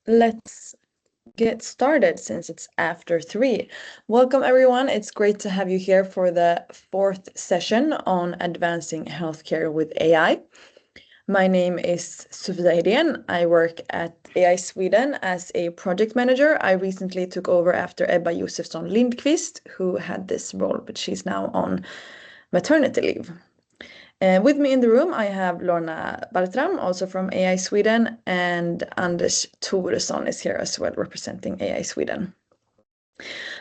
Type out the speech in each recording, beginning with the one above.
let's get started since it's after 3. Welcome everyone. It's great to have you here for the 4th session on advancing healthcare with AI. My name is Sofia Hedén. I work at AI Sweden as a project manager. I recently took over after Ebba Josefsson Lindqvist, who had this role, but she's now on maternity leave. With me in the room, I have Lorna Bartram, also from AI Sweden, and Anders Thoresson is here as well, representing AI Sweden.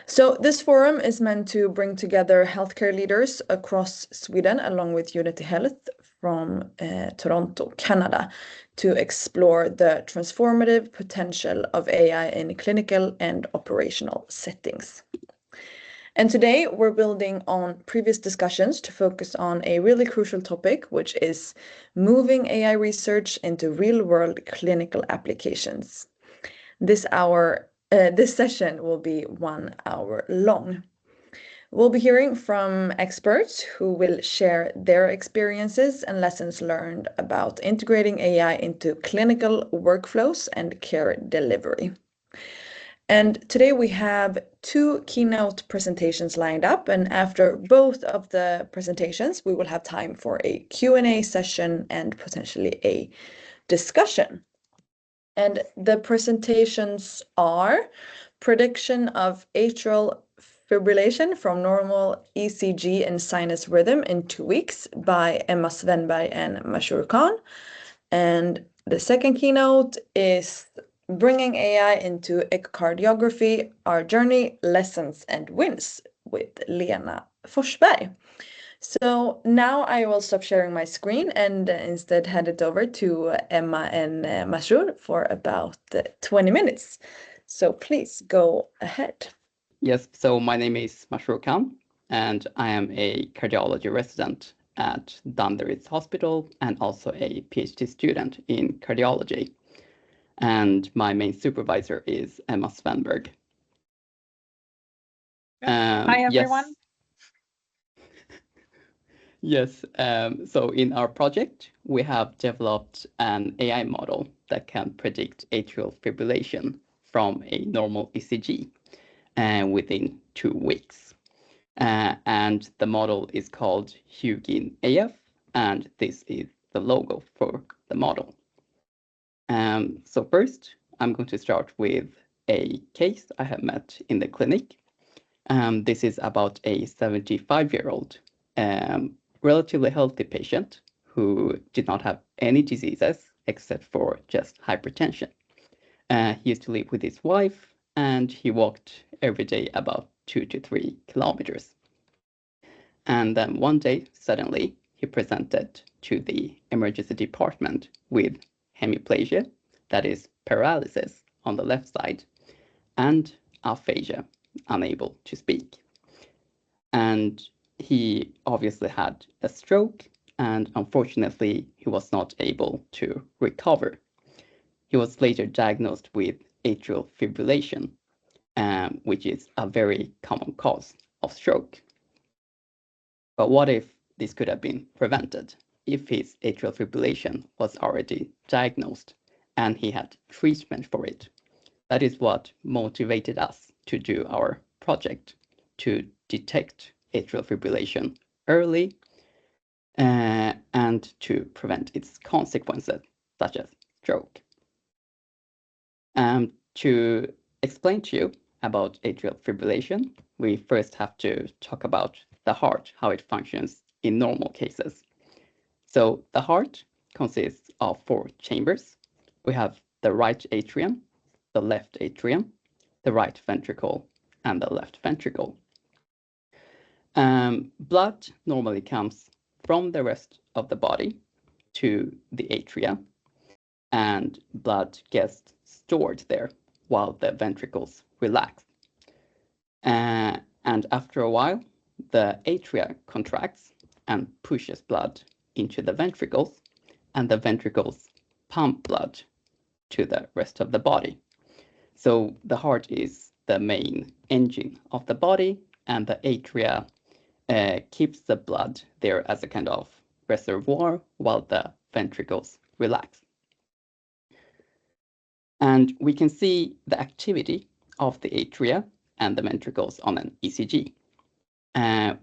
So this forum is meant to bring together healthcare leaders across Sweden, along with Unity Health from Toronto, Canada, to explore the transformative potential of AI in clinical and operational settings. And today we're building on previous discussions to focus on a really crucial topic, which is moving AI research into real-world clinical applications. This session will be 1 hour long. We'll be hearing from experts who will share their experiences and lessons learned about integrating AI into clinical workflows and care delivery. And today we have 2 keynote presentations lined up, and after both of the presentations, we will have time for a Q&A session and potentially a discussion. And the presentations are prediction of atrial fibrillation from normal ECG and sinus rhythm in 2 weeks by Emma Svenberg and Mashur Khan. And the second keynote is bringing AI into echocardiography, our journey, lessons, and wins with Lena Forsberg. So now I will stop sharing my screen and instead hand it over to Emma and Mashur for about 20 minutes. So please go ahead. Yes, so my name is Mashur Khan, and I am a cardiology resident at Danderyds Hospital and also a PhD student in cardiology. And my main supervisor is Emma Svenberg. Hi, everyone. Yes, so in our project, we have developed an AI model that can predict atrial fibrillation from a normal ECG within 2 weeks. And the model is called Hugin AF, and this is the logo for the model. So first, I'm going to start with a case I have met in the clinic. This is about a 75-year-old, relatively healthy patient who did not have any diseases except for just hypertension. He used to live with his wife, and he walked every day about 2 to 3 kilometers. And then one day, suddenly, he presented to the emergency department with hemiplegia, that is paralysis on the left side, and aphasia, unable to speak. And he obviously had a stroke, and unfortunately, he was not able to recover. He was later diagnosed with atrial fibrillation, which is a very common cause of stroke. But what if this could have been prevented? If his atrial fibrillation was already diagnosed and he had treatment for it? That is what motivated us to do our project, to detect atrial fibrillation early and to prevent its consequences, such as stroke. To explain to you about atrial fibrillation, we first have to talk about the heart, how it functions in normal cases. So the heart consists of 4 chambers. We have the right atrium, the left atrium, the right ventricle, and the left ventricle. Blood normally comes from the rest of the body to the atria, and blood gets stored there while the ventricles relax. And after a while, the atria contracts and pushes blood into the ventricles, and the ventricles pump blood to the rest of the body. So the heart is the main engine of the body, and the atria keeps the blood there as a kind of reservoir while the ventricles relax. And we can see the activity of the atria and the ventricles on an ECG.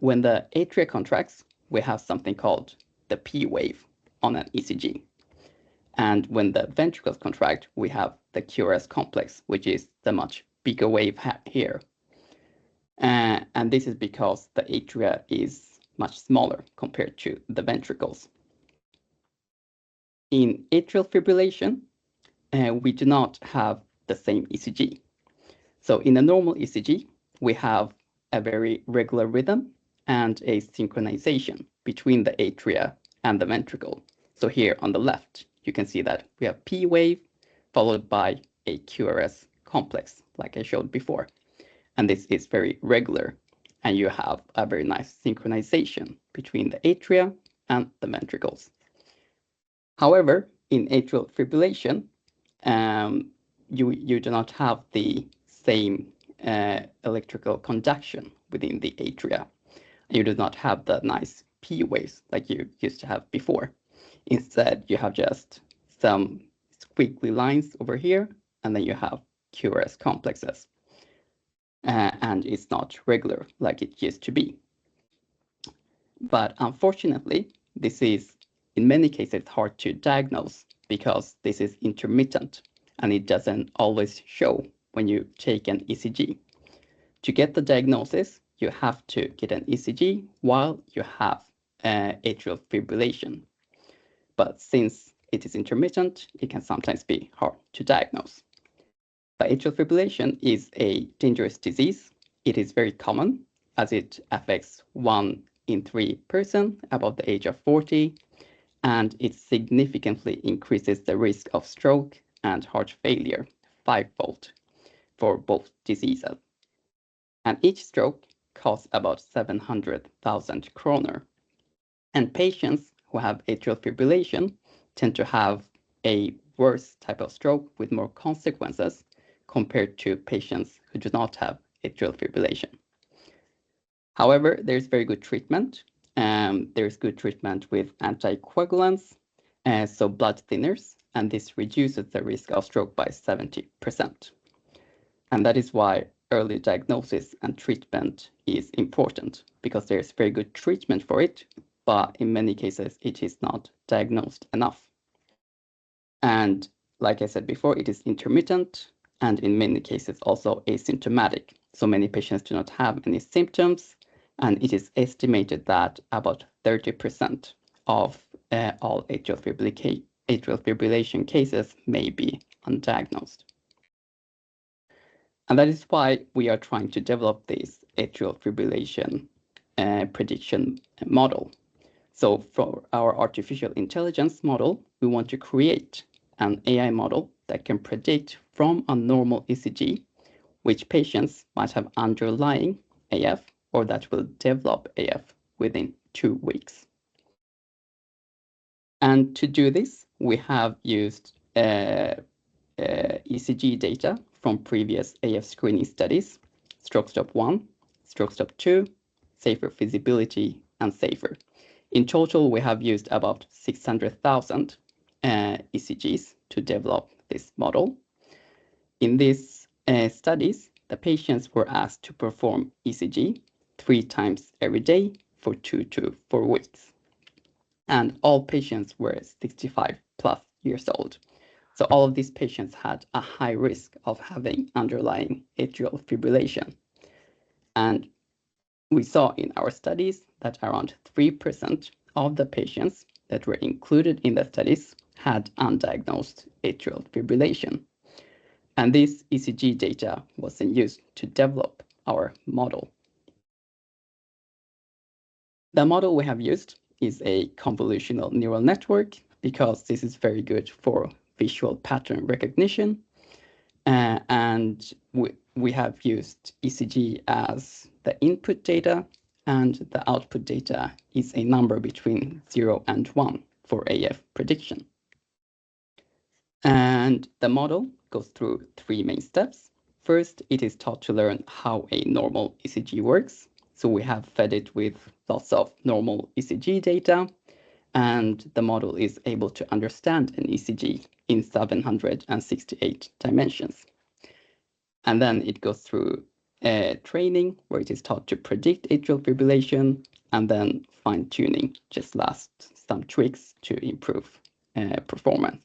When the atria contracts, we have something called the P wave on an ECG. And when the ventricles contract, we have the QRS complex, which is the much bigger wave here. And this is because the atria is much smaller compared to the ventricles. In atrial fibrillation, we do not have the same ECG. So in a normal ECG, we have a very regular rhythm and a synchronization between the atria and the ventricle. So here on the left, you can see that we have P wave followed by a QRS complex, like I showed before. And this is very regular, and you have a very nice synchronization between the atria and the ventricles. However, in atrial fibrillation, you do not have the same electrical conduction within the atria. You do not have the nice P waves like you used to have before. Instead, you have just some squiggly lines over here, and then you have QRS complexes. And it's not regular like it used to be. But unfortunately, this is in many cases hard to diagnose because this is intermittent and it doesn't always show when you take an ECG. To get the diagnosis, you have to get an ECG while you have atrial fibrillation. But since it is intermittent, it can sometimes be hard to diagnose. But atrial fibrillation is a dangerous disease. It is very common as it affects 1 in 3 persons above the age of 40, and it significantly increases the risk of stroke and heart failure fivefold for both diseases. And each stroke costs about 700,000 kroner. And patients who have atrial fibrillation tend to have a worse type of stroke with more consequences compared to patients who do not have atrial fibrillation. However, there's very good treatment. There's good treatment with anticoagulants, so blood thinners, and this reduces the risk of stroke by 70%. And that is why early diagnosis and treatment is important, because there's very good treatment for it, but in many cases it is not diagnosed enough. And like I said before, it is intermittent and in many cases also asymptomatic. So many patients do not have any symptoms, and it is estimated that about 30% of all atrial fibrillation cases may be undiagnosed. And that is why we are trying to develop this atrial fibrillation prediction model. So for our artificial intelligence model, we want to create an AI model that can predict from a normal ECG which patients might have underlying AF or that will develop AF within 2 weeks. And to do this, we have used ECG data from previous AF screening studies, StrokeStop 1, StrokeStop 2, Safer Feasibility, and Safer. In total, we have used about 600,000 ECGs to develop this model. In these studies, the patients were asked to perform ECG 3 times every day for 2 to 4 weeks. And all patients were 65 plus years old. So all of these patients had a high risk of having underlying atrial fibrillation. And we saw in our studies that around 3% of the patients that were included in the studies had undiagnosed atrial fibrillation. And this ECG data was then used to develop our model. The model we have used is a convolutional neural network because this is very good for visual pattern recognition. And we have used ECG as the input data, and the output data is a number between 0 and 1 for AF prediction. And the model goes through 3 main steps. First, it is taught to learn how a normal ECG works. So we have fed it with lots of normal ECG data, and the model is able to understand an ECG in 768 dimensions. And then it goes through training, where it is taught to predict atrial fibrillation, and then fine-tuning, just some tweaks to improve performance.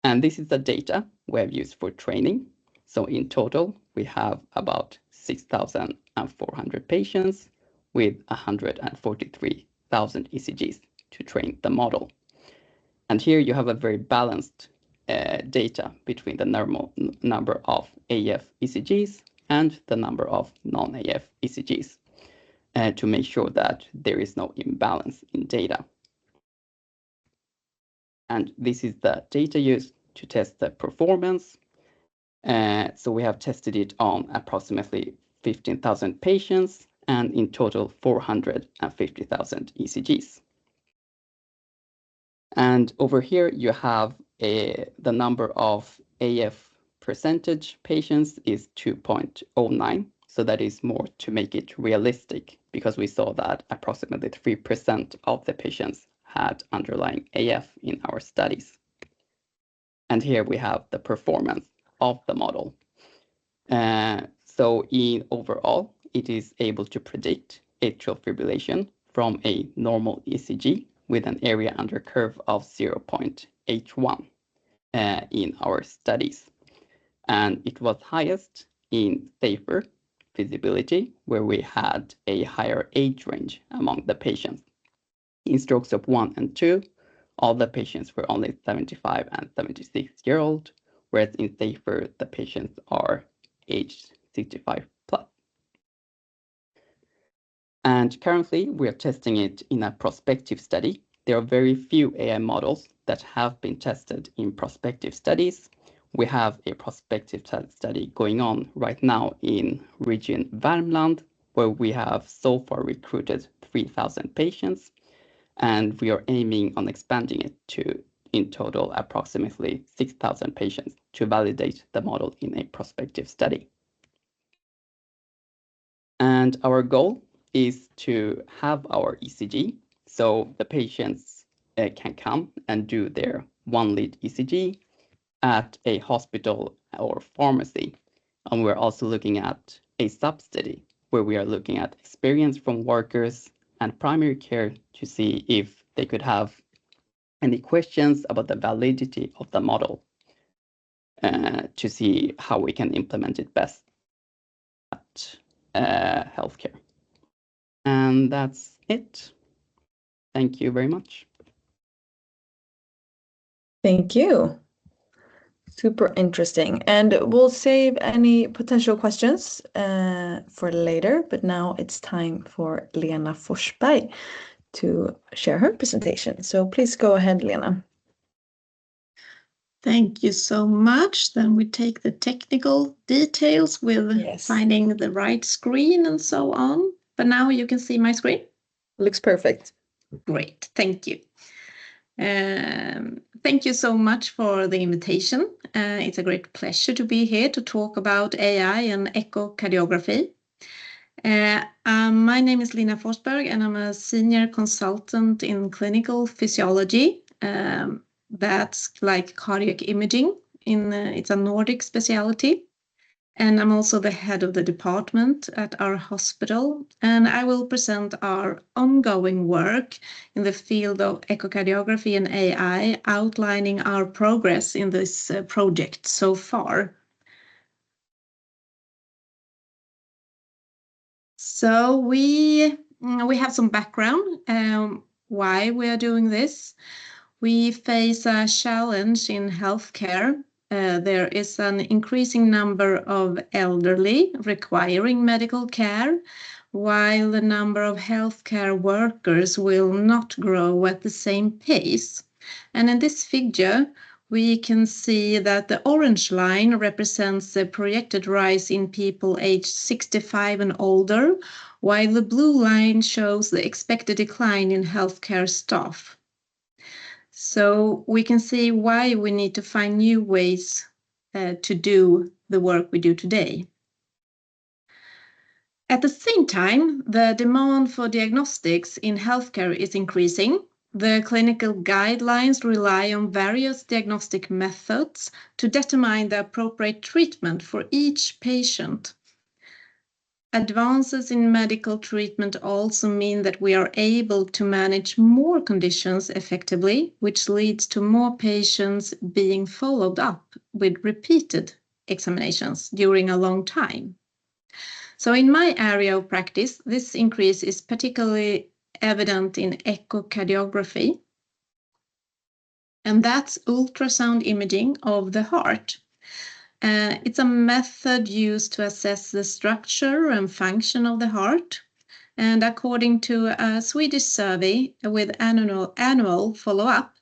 And this is the data we have used for training. So in total, we have about 6,400 patients with 143,000 ECGs to train the model. And here you have a very balanced data between the number of AF ECGs and the number of non-AF ECGs to make sure that there is no imbalance in data. And this is the data used to test the performance. So we have tested it on approximately 15,000 patients and in total 450,000 ECGs. And over here you have the number of AF percentage patients is 2.09. So that is more to make it realistic, because we saw that approximately 3% of the patients had underlying AF in our studies. And here we have the performance of the model. So in overall, it is able to predict atrial fibrillation from a normal ECG with an area under curve of 0.81 in our studies. And it was highest in safer feasibility, where we had a higher age range among the patients. In strokes of 1 and 2, all the patients were only 75 and 76-year-old, whereas in safer, the patients are aged 65 plus. And currently, we are testing it in a prospective study. There are very few AI models that have been tested in prospective studies. We have a prospective study going on right now in region Värmland, where we have so far recruited 3,000 patients, and we are aiming on expanding it to, in total, approximately 6,000 patients to validate the model in a prospective study. And our goal is to have our ECG, so the patients can come and do their 1-lead ECG at a hospital or pharmacy. And we're also looking at a sub-study where we are looking at experience from workers and primary care to see if they could have any questions about the validity of the model, to see how we can implement it best at healthcare. And that's it. Thank you very much. Thank you. Super interesting. And we'll save any potential questions for later, but now it's time for Lena Forsberg to share her presentation. So please go ahead, Lena. Thank you so much. Then we take the technical details with finding the right screen and so on. But now you can see my screen. Looks perfect. Great, thank you. Thank you so much for the invitation. It's a great pleasure to be here to talk about AI and echocardiography. My name is Lena Forsberg, and I'm a senior consultant in clinical physiology. That's like cardiac imaging. It's a Nordic specialty. And I'm also the head of the department at our hospital. And I will present our ongoing work in the field of echocardiography and AI, outlining our progress in this project so far. So we have some background why we are doing this. We face a challenge in healthcare. There is an increasing number of elderly requiring medical care, while the number of healthcare workers will not grow at the same pace. And in this figure, we can see that the orange line represents the projected rise in people aged 65 and older, while the blue line shows the expected decline in healthcare staff. So we can see why we need to find new ways to do the work we do today. At the same time, the demand for diagnostics in healthcare is increasing. The clinical guidelines rely on various diagnostic methods to determine the appropriate treatment for each patient. Advances in medical treatment also mean that we are able to manage more conditions effectively, which leads to more patients being followed up with repeated examinations during a long time. So in my area of practice, this increase is particularly evident in echocardiography, and that's ultrasound imaging of the heart. It's a method used to assess the structure and function of the heart. And according to a Swedish survey with annual follow-up,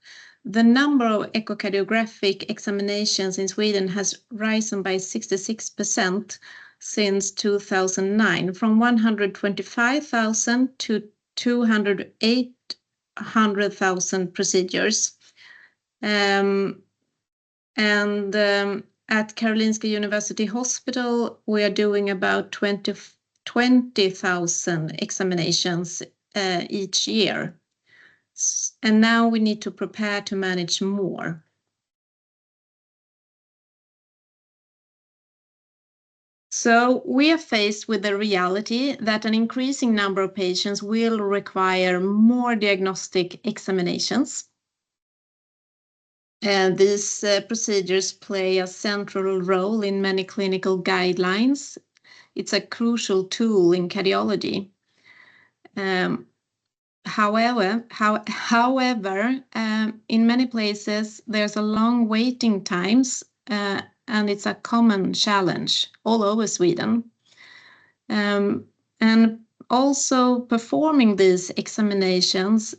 the number of echocardiographic examinations in Sweden has risen by 66% since 2009, from 125,000 to 208,000 procedures. At Karolinska University Hospital, we are doing about 20,000 examinations each year. And now we need to prepare to manage more. So we are faced with the reality that an increasing number of patients will require more diagnostic examinations. These procedures play a central role in many clinical guidelines. It's a crucial tool in cardiology. However, in many places, there's a long waiting times, and it's a common challenge all over Sweden. And also performing these examinations,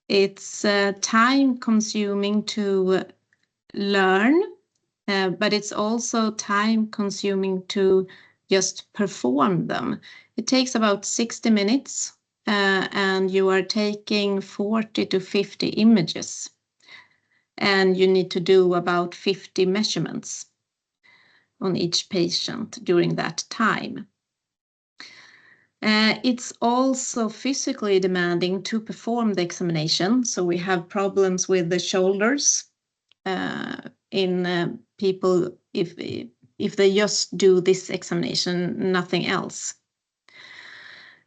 it's time-consuming to learn, but it's also time-consuming to just perform them. It takes about 60 minutes, and you are taking 40 to 50 images. And you need to do about 50 measurements on each patient during that time. It's also physically demanding to perform the examination. So we have problems with the shoulders in people if they just do this examination, nothing else.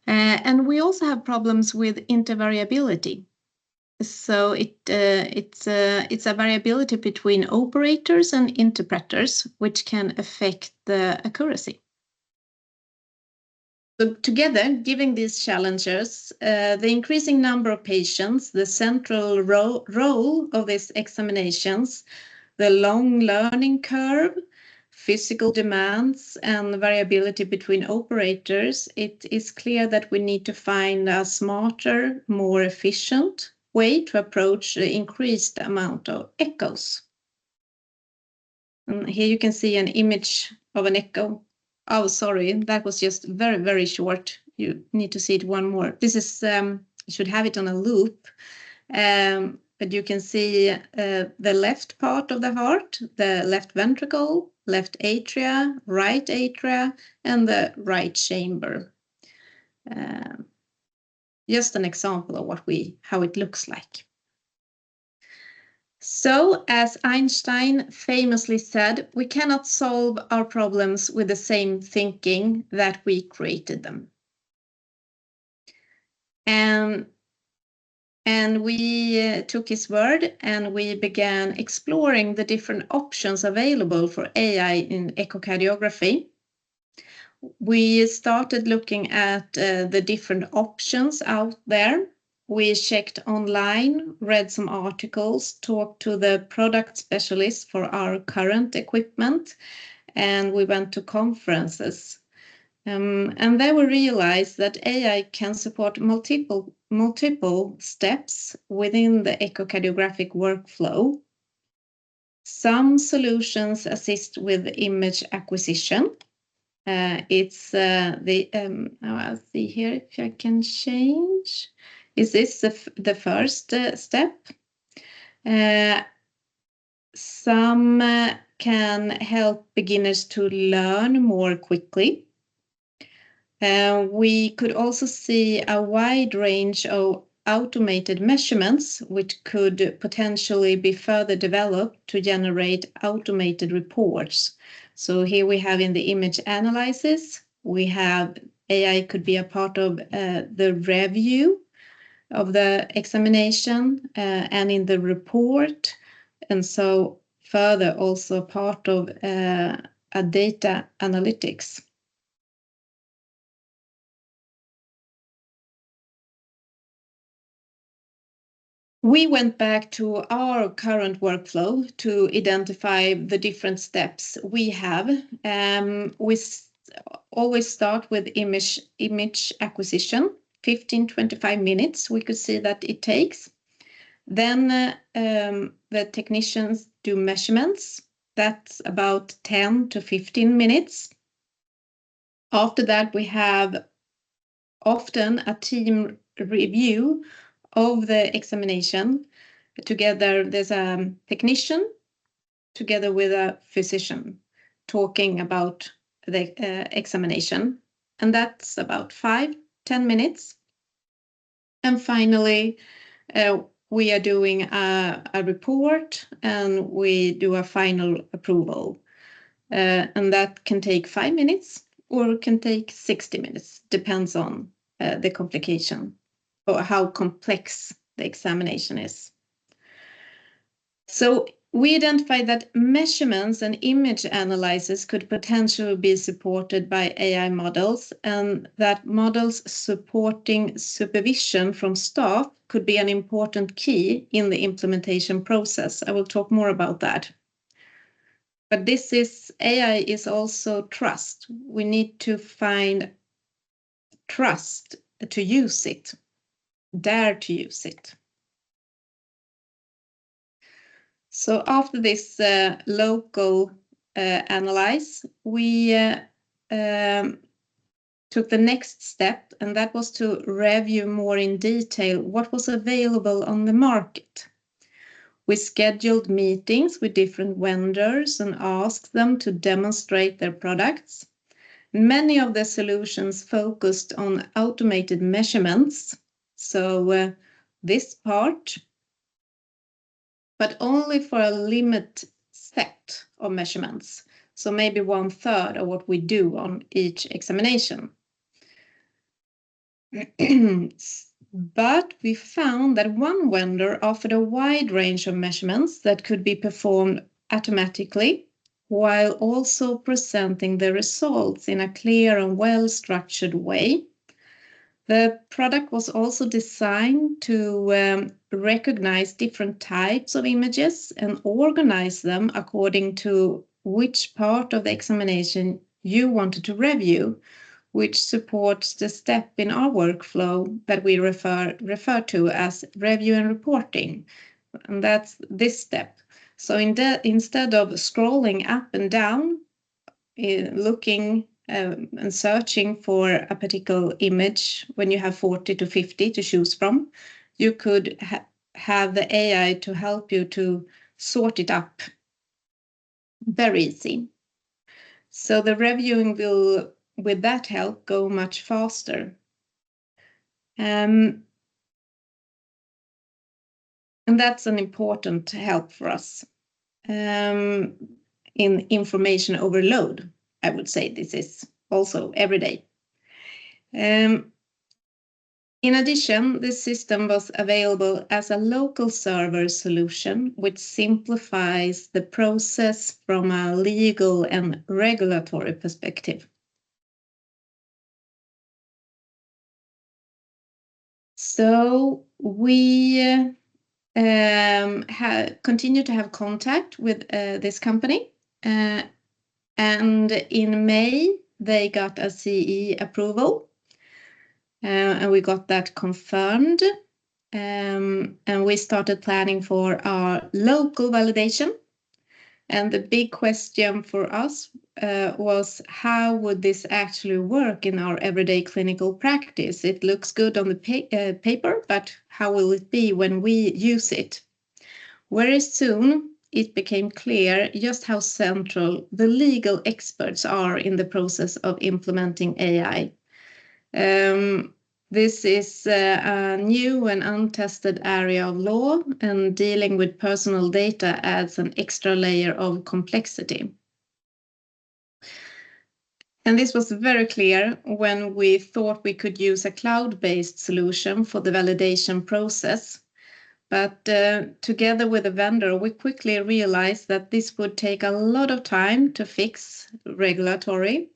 And we also have problems with intervariability. So it's a variability between operators and interpreters, which can affect the accuracy. So together, given these challenges, the increasing number of patients, the central role of these examinations, the long learning curve, physical demands, and variability between operators, it is clear that we need to find a smarter, more efficient way to approach the increased amount of echoes. And here you can see an image of an echo. Oh, sorry, that was just very, very short. You need to see it one more. This is, you should have it on a loop. But you can see the left part of the heart, the left ventricle, left atria, and the right chamber. Just an example of how it looks like. So, as Einstein famously said, we cannot solve our problems with the same thinking that we created them. And we took his word and we began exploring the different options available for AI in echocardiography. We started looking at the different options out there. We checked online, read some articles, talked to the product specialists for our current equipment, and we went to conferences. And there we realized that AI can support multiple steps within the echocardiographic workflow. Some solutions assist with image acquisition. It's I'll see here if I can change. Is this the first step? Some can help beginners to learn more quickly. We could also see a wide range of automated measurements, which could potentially be further developed to generate automated reports. So here we have in the image analysis, we have AI could be a part of the review of the examination and in the report, and so further also part of a data analytics. We went back to our current workflow to identify the different steps we have. We always start with image acquisition, 15-25 minutes. We could see that it takes. Then the technicians do measurements. That's about 10 to 15 minutes. After that, we have often a team review of the examination. Together, there's a technician together with a physician talking about the examination. And that's about 5-10 minutes. And finally, we are doing a report and we do a final approval. And that can take 5 minutes or can take 60 minutes, depends on the complication or how complex the examination is. So we identified that measurements and image analysis could potentially be supported by AI models, and that models supporting supervision from staff could be an important key in the implementation process. I will talk more about that. But AI is also trust. We need to find trust to use it, dare to use it. So after this local analyze, we took the next step, and that was to review more in detail what was available on the market. We scheduled meetings with different vendors and asked them to demonstrate their products. Many of the solutions focused on automated measurements. So this part, but only for a limited set of measurements. So maybe 1/3 of what we do on each examination. But we found that one vendor offered a wide range of measurements that could be performed automatically, while also presenting the results in a clear and well-structured way. The product was also designed to recognize different types of images and organize them according to which part of the examination you wanted to review, which supports the step in our workflow that we refer to as review and reporting. And that's this step. So instead of scrolling up and down, looking and searching for a particular image when you have 40 to 50 to choose from, you could have the AI to help you to sort it up. Very easy. So the reviewing will, with that help, go much faster. And that's an important help for us in information overload. I would say this is also every day. In addition, this system was available as a local server solution, which simplifies the process from a legal and regulatory perspective. So we continue to have contact with this company. And in May, they got a CE approval. And we got that confirmed. And we started planning for our local validation. And the big question for us was, how would this actually work in our everyday clinical practice? It looks good on the paper, but how will it be when we use it? Very soon, it became clear just how central the legal experts are in the process of implementing AI. This is a new and untested area of law, and dealing with personal data adds an extra layer of complexity. And this was very clear when we thought we could use a cloud-based solution for the validation process. But together with a vendor, we quickly realized that this would take a lot of time to fix regulatory.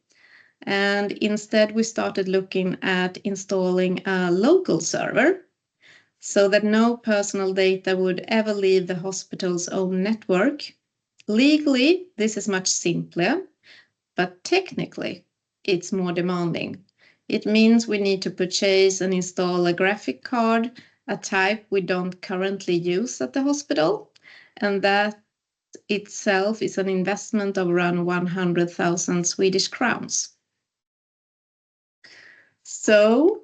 And instead, we started looking at installing a local server so that no personal data would ever leave the hospital's own network. Legally, this is much simpler, but technically, it's more demanding. It means we need to purchase and install a graphic card, a type we don't currently use at the hospital, and that itself is an investment of around 100,000 Swedish crowns. So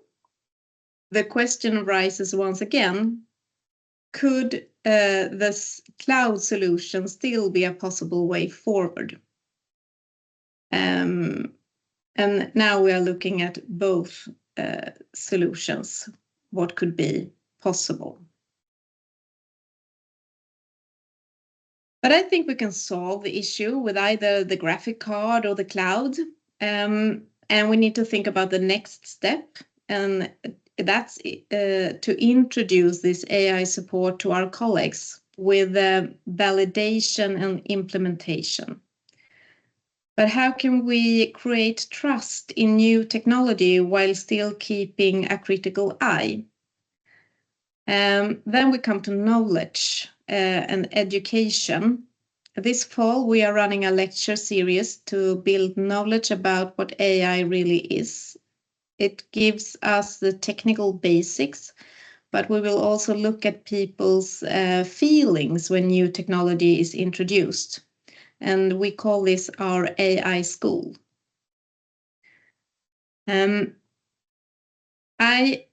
the question arises once again, could this cloud solution still be a possible way forward? And now we are looking at both solutions, what could be possible. But I think we can solve the issue with either the graphic card or the cloud. And we need to think about the next step, and that's to introduce this AI support to our colleagues with validation and implementation. But how can we create trust in new technology while still keeping a critical eye? Then we come to knowledge and education. This fall, we are running a lecture series to build knowledge about what AI really is. It gives us the technical basics, but we will also look at people's feelings when new technology is introduced. And we call this our AI school. I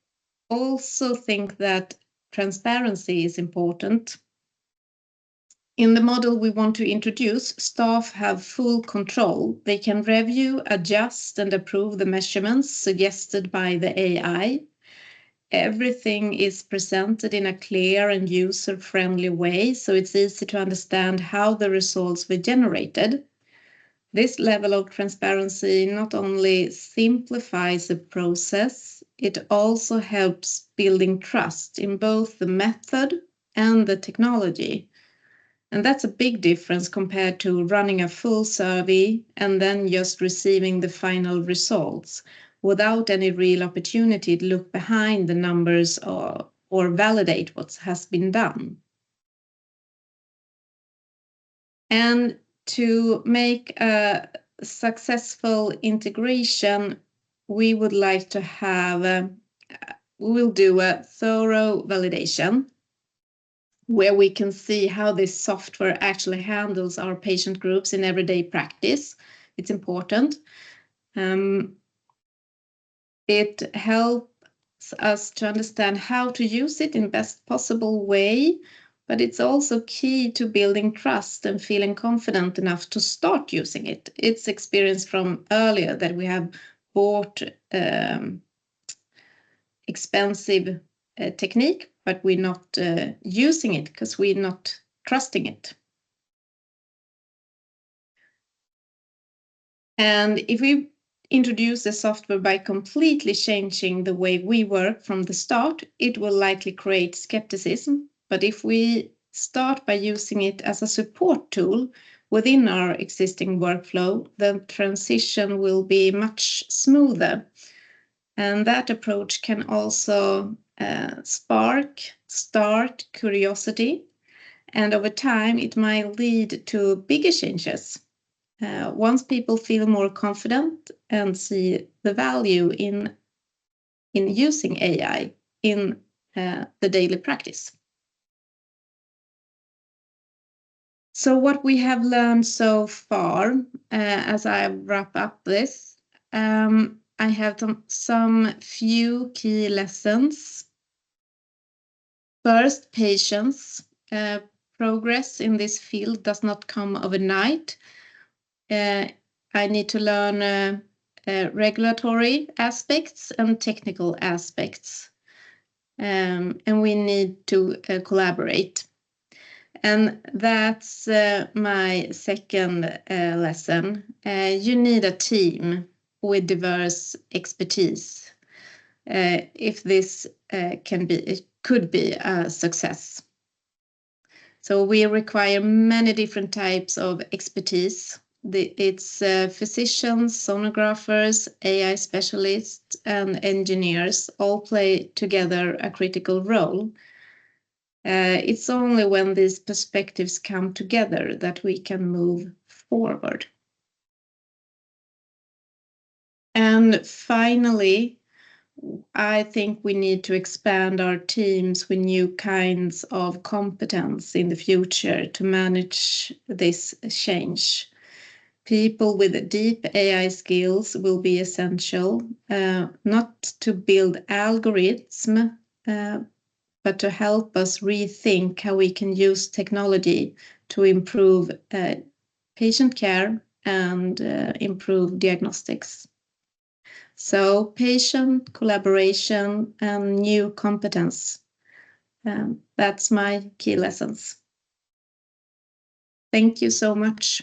also think that transparency is important. In the model we want to introduce, staff have full control. They can review, adjust, and approve the measurements suggested by the AI. Everything is presented in a clear and user-friendly way, so it's easy to understand how the results were generated. This level of transparency not only simplifies the process, it also helps building trust in both the method and the technology. And that's a big difference compared to running a full survey and then just receiving the final results without any real opportunity to look behind the numbers or validate what has been done. And to make a successful integration, we would like to have, we'll do a thorough validation where we can see how this software actually handles our patient groups in everyday practice. It's important. It helps us to understand how to use it in best possible way, but it's also key to building trust and feeling confident enough to start using it. It's experience from earlier that we have bought expensive technique, but we're not using it because we're not trusting it. And if we introduce the software by completely changing the way we work from the start, it will likely create skepticism. But if we start by using it as a support tool within our existing workflow, the transition will be much smoother. And that approach can also start curiosity. And over time, it might lead to bigger changes. Once people feel more confident and see the value in using AI in the daily practice. So what we have learned so far, as I wrap up this, I have some few key lessons. First, patience. Progress in this field does not come overnight. I need to learn regulatory aspects and technical aspects. And we need to collaborate. And that's my second lesson. You need a team with diverse expertise if this could be a success. So we require many different types of expertise. It's physicians, sonographers, AI specialists, and engineers all play together a critical role. It's only when these perspectives come together that we can move forward. And finally, I think we need to expand our teams with new kinds of competence in the future to manage this change. People with deep AI skills will be essential, not to build algorithms, but to help us rethink how we can use technology to improve patient care and improve diagnostics. So patient collaboration and new competence. That's my key lessons. Thank you so much.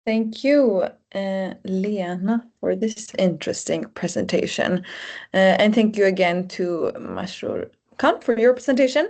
Thank you, Lena, for this interesting presentation. And thank you again to Masroor Khan for your presentation.